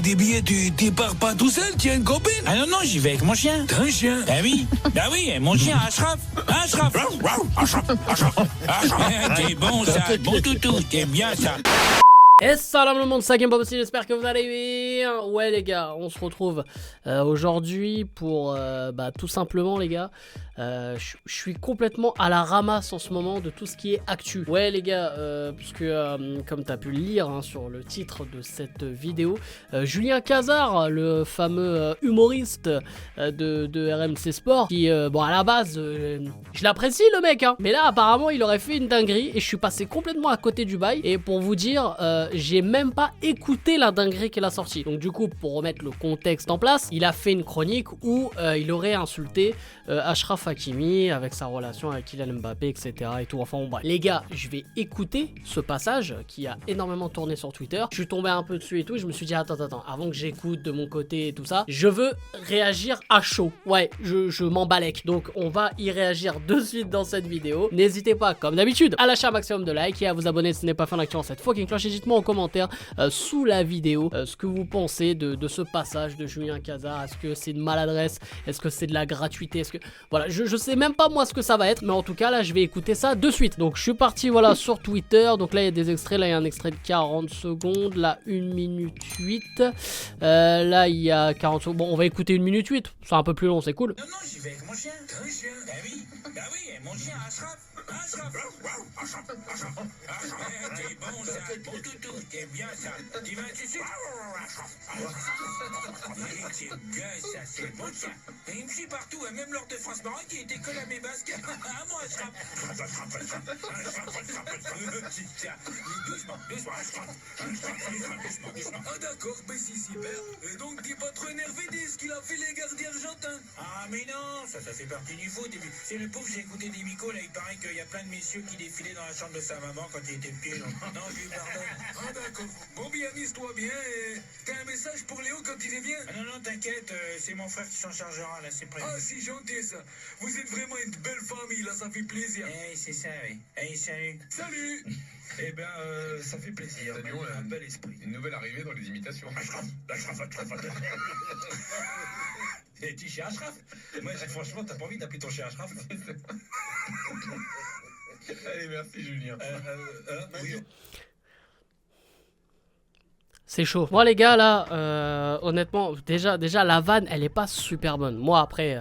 des billets, tu pars pas tout seul, tu as une copine? Ah non, j'y vais avec mon chien. T'as un chien? Bah oui, mon chien Ashraf. Ashraf. T'es bon ça, bon toutou, t'es bien ça. Et salam le monde, c'est Gamebob aussi, j'espère que vous allez bien. Ouais les gars, on se retrouve aujourd'hui pour tout simplement les gars, je suis complètement à la ramasse en ce moment de tout ce qui est actu. Ouais les gars, puisque comme tu as pu le lire hein, sur le titre de cette vidéo, Julien Cazard, le fameux humoriste de RMC Sport, qui bon à la base, je l'apprécie le mec hein, mais là apparemment il aurait fait une dinguerie et je suis passé complètement à côté du bail. Et pour vous dire, j'ai même pas écouté la dinguerie qu'elle a sortie. Donc du coup, pour remettre le contexte en place, il a fait une chronique où il aurait insulté Achraf Hakimi avec sa relation avec Kylian Mbappé, etc. et tout. Enfin bon, bref. Les gars, je vais écouter ce passage qui a énormément tourné sur Twitter. Je suis tombé un peu dessus et tout. Et je me suis dit, attends, avant que j'écoute de mon côté et tout ça, je veux réagir à chaud. Ouais, je m'embalèque. Donc on va y réagir de suite dans cette vidéo. N'hésitez pas, comme d'habitude, à lâcher un maximum de likes et à vous abonner si ce n'est pas fait en activant cette fucking cloche. Et dites-moi en commentaire sous la vidéo ce que vous pensez de ce passage de Julien Cazard. Est-ce que c'est une maladresse? Est-ce que c'est de la gratuité? Est-ce que... Voilà, je sais même pas moi ce que ça va être, mais en tout cas là je vais écouter ça de suite. Donc je suis parti voilà sur Twitter. Donc là il y a des extraits, là il y a un extrait de 40 secondes, là 1 minute 8, là il y a 40 secondes. Bon on va écouter 1 minute 8, c'est un peu plus long, c'est cool. Non, j'y vais avec mon chien. T'as un chien? Bah oui, mon chien Ashraf. Ashraf. T'es bon ça, bon toutou, t'es bien ça. Tu vas tu sais. T'es bien ça, c'est bon ça. Et il me suit partout, même lors de France Maroc, il était collé à mes basques. À moi Ashraf. Doucement, Ashraf. Ah d'accord, mais si super. Et donc t'es pas trop énervé dès ce qu'il a fait les gardiens argentins? Ah mais non, ça fait partie du foot. Et puis, c'est le pauvre, j'ai écouté des micos, là il paraît qu'il y a plein de messieurs qui défilaient dans la chambre de sa maman quand il était petit. Non, je lui pardonne. Ah d'accord. Bon bien, amuse-toi bien. T'as un message pour Léo quand il revient? Ah, non, t'inquiète, c'est mon frère qui s'en chargera, là, c'est prévu. Ah c'est gentil ça. Vous êtes vraiment une belle famille, là ça fait plaisir. Eh, c'est ça, oui. Eh, salut. Salut. Eh bien, ça fait plaisir. Salut, Un bel esprit. Une nouvelle arrivée dans les imitations. Ashraf. Et tu chez Ashraf? Moi, franchement, t'as pas envie d'appeler ton chien Ashraf? Allez, merci Julien. Oui. C'est chaud. Bon les gars là, honnêtement, déjà la vanne elle est pas super bonne. Moi après,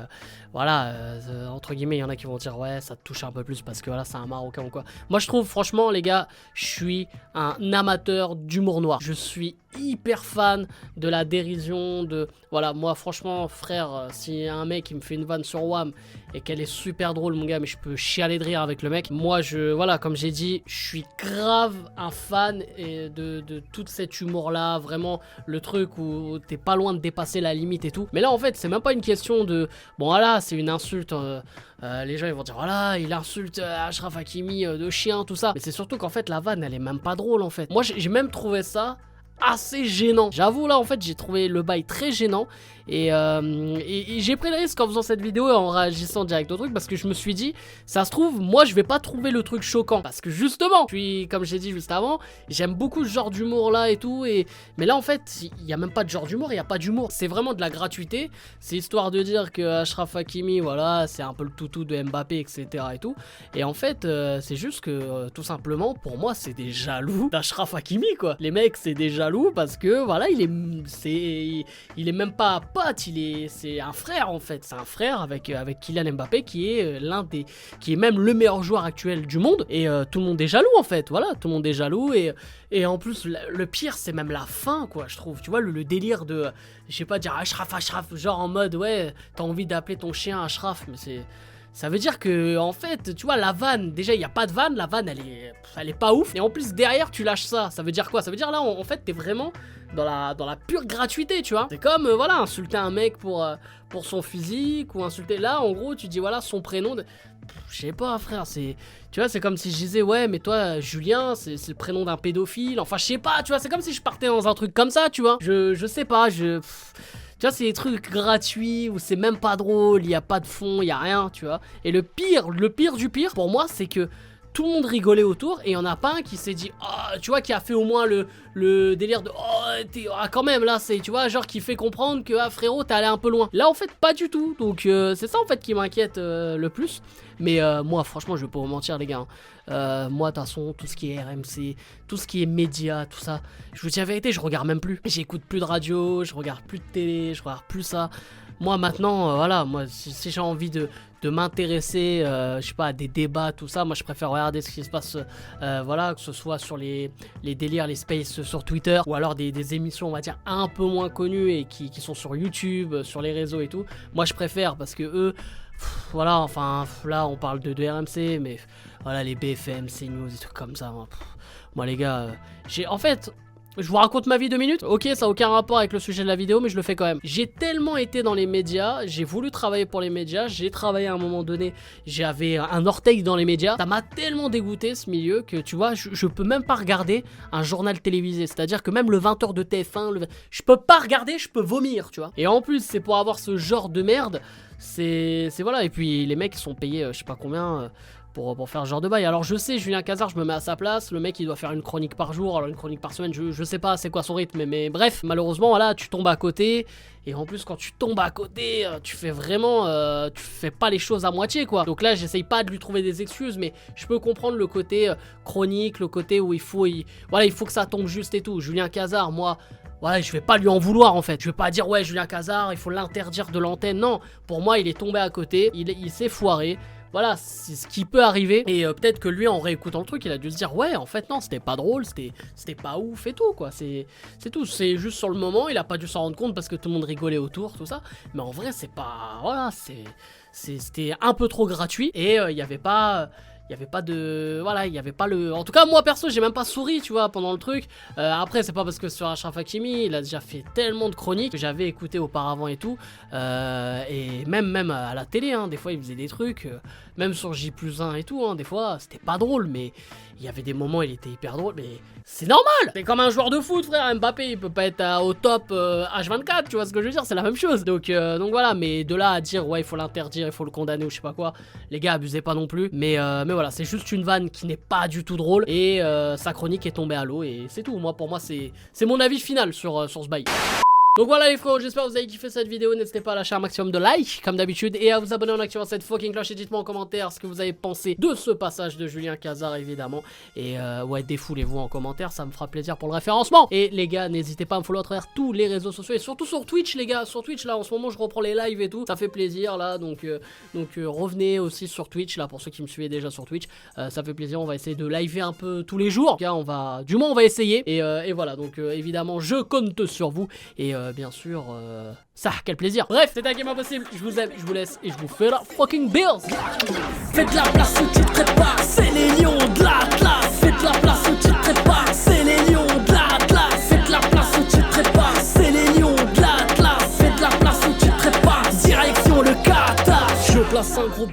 entre guillemets il y en a qui vont dire ouais ça te touche un peu plus parce que voilà c'est un Marocain ou quoi. Moi je trouve franchement les gars, je suis un amateur d'humour noir. Je suis hyper fan de la dérision, de... Voilà, moi franchement frère, si un mec qui me fait une vanne sur WAM et qu'elle est super drôle mon gars, mais je peux chialer de rire avec le mec. Moi voilà, comme j'ai dit, je suis grave un fan de tout cet humour là, vraiment le truc où t'es pas loin de dépasser la limite et tout. Mais là en fait c'est même pas une question de... Bon voilà, c'est une insulte, les gens ils vont dire voilà il insulte Achraf Hakimi de chien tout ça. Mais c'est surtout qu'en fait la vanne elle est même pas drôle en fait. Moi j'ai même trouvé ça assez gênant. J'avoue là en fait j'ai trouvé le bail très gênant et j'ai pris le risque en faisant cette vidéo et en réagissant direct au truc parce que je me suis dit ça se trouve moi je vais pas trouver le truc choquant parce que justement puis comme j'ai dit juste avant j'aime beaucoup ce genre d'humour là et tout mais là en fait il y a même pas de genre d'humour, il y a pas d'humour, c'est vraiment de la gratuité. C'est histoire de dire que Achraf Hakimi voilà c'est un peu le toutou de Mbappé etc et tout et en fait c'est juste que tout simplement pour moi c'est des jaloux d'Achraf Hakimi quoi. Les mecs c'est des jaloux parce que voilà il est même pas pote, c'est un frère en fait, c'est un frère avec Kylian Mbappé qui est qui est même le meilleur joueur actuel du monde et tout le monde est jaloux en fait, voilà, tout le monde est jaloux et en plus le pire c'est même la fin quoi, je trouve, tu vois le délire de, je sais pas dire Achraf, genre en mode ouais t'as envie d'appeler ton chien Achraf, mais c'est... Ça veut dire que en fait, tu vois, la vanne, déjà il n'y a pas de vanne, la vanne elle est pas ouf. Et en plus derrière tu lâches ça, ça veut dire quoi? Ça veut dire là en fait t'es vraiment dans la pure gratuité, tu vois. C'est comme voilà, insulter un mec pour son physique ou insulter là en gros tu dis voilà son prénom de... Je sais pas frère, c'est... Tu vois c'est comme si je disais ouais mais toi Julien c'est le prénom d'un pédophile. Enfin je sais pas, tu vois, c'est comme si je partais dans un truc comme ça, tu vois. Je sais pas, tu vois, c'est des trucs gratuits où c'est même pas drôle, il y a pas de fond, il y a rien, tu vois. Et le pire du pire, pour moi, c'est que tout le monde rigolait autour et il y en a pas un qui s'est dit oh, tu vois, qui a fait au moins le délire de oh, quand même là, c'est, tu vois, genre qui fait comprendre que ah, frérot, t'es allé un peu loin. Là en fait pas du tout, donc c'est ça en fait qui m'inquiète le plus. Mais moi franchement je vais pas vous mentir les gars, moi de toute façon tout ce qui est RMC, tout ce qui est média, tout ça, je vous dis la vérité, je regarde même plus. J'écoute plus de radio, je regarde plus de télé, je regarde plus ça. Moi maintenant, voilà, moi si j'ai envie de m'intéresser, je sais pas, à des débats, tout ça, moi je préfère regarder ce qui se passe, voilà, que ce soit sur les délires, les spaces sur Twitter, ou alors des émissions, on va dire, un peu moins connues et qui sont sur YouTube, sur les réseaux et tout. Moi je préfère parce que eux, voilà, enfin, là on parle de RMC, mais voilà, les BFM, CNews, des trucs comme ça. Moi les gars, en fait... Je vous raconte ma vie 2 minutes. Ok, ça n'a aucun rapport avec le sujet de la vidéo, mais je le fais quand même. J'ai tellement été dans les médias, j'ai voulu travailler pour les médias, j'ai travaillé à un moment donné, j'avais un orteil dans les médias. Ça m'a tellement dégoûté ce milieu que tu vois, je peux même pas regarder un journal télévisé. C'est-à-dire que même le 20h de TF1, je peux pas regarder, je peux vomir, tu vois. Et en plus, c'est pour avoir ce genre de merde, c'est voilà. Et puis les mecs sont payés, je sais pas combien... Pour faire ce genre de bail. Alors je sais, Julien Cazard, je me mets à sa place, le mec il doit faire une chronique par jour, alors une chronique par semaine, je sais pas c'est quoi son rythme, mais bref, malheureusement voilà, tu tombes à côté, et en plus quand tu tombes à côté, tu fais vraiment, tu fais pas les choses à moitié quoi. Donc là j'essaye pas de lui trouver des excuses, mais je peux comprendre le côté chronique, le côté où il faut que ça tombe juste et tout. Julien Cazard, moi... Ouais, je vais pas lui en vouloir en fait. Je vais pas dire ouais, Julien Cazard, il faut l'interdire de l'antenne. Non, pour moi, il est tombé à côté, il s'est foiré. Voilà, c'est ce qui peut arriver. Et peut-être que lui, en réécoutant le truc, il a dû se dire ouais, en fait non, c'était pas drôle, c'était pas ouf et tout quoi. C'est tout. C'est juste sur le moment, il a pas dû s'en rendre compte parce que tout le monde rigolait autour, tout ça. Mais en vrai, c'est pas, voilà, c'était un peu trop gratuit et il y avait pas. Il n'y avait pas de... Voilà, il n'y avait pas le... En tout cas, moi, perso, j'ai même pas souri, tu vois, pendant le truc. Après, c'est pas parce que sur Achraf Hakimi, il a déjà fait tellement de chroniques que j'avais écouté auparavant et tout. Et même à la télé, hein, des fois, il faisait des trucs. Même sur J+1 et tout, hein, des fois, c'était pas drôle, mais... Il y avait des moments, il était hyper drôle, mais c'est normal. C'est comme un joueur de foot, frère. Mbappé, il peut pas être au top H24, tu vois ce que je veux dire, c'est la même chose. Donc voilà, mais de là à dire, ouais, il faut l'interdire, il faut le condamner ou je sais pas quoi, les gars, abusez pas non plus. Mais voilà, c'est juste une vanne qui n'est pas du tout drôle et sa chronique est tombée à l'eau et c'est tout. Moi, pour moi, c'est mon avis final sur ce bail. Donc voilà les frérots, j'espère que vous avez kiffé cette vidéo, n'hésitez pas à lâcher un maximum de likes comme d'habitude et à vous abonner en activant cette fucking cloche et dites-moi en commentaire ce que vous avez pensé de ce passage de Julien Cazard évidemment. Et ouais, défoulez-vous en commentaire, ça me fera plaisir pour le référencement. Et les gars, n'hésitez pas à me follow à travers tous les réseaux sociaux et surtout sur Twitch les gars, sur Twitch là en ce moment je reprends les lives et tout, ça fait plaisir là, donc revenez aussi sur Twitch là pour ceux qui me suivaient déjà sur Twitch, ça fait plaisir, on va essayer de liver un peu tous les jours, on va essayer et voilà, donc évidemment je compte sur vous et bien sûr, ça, quel plaisir. Bref, c'était un game impossible. Je vous aime, je vous laisse et je vous fais la fucking bills. Faites la place où tu te prépares, c'est les lions de l'Atlas. Faites la place où tu te prépares, c'est les lions de l'Atlas. Faites la place où tu te prépares, c'est les lions de l'Atlas. Faites la place où tu te prépares, direction le Qatar. Je place un gros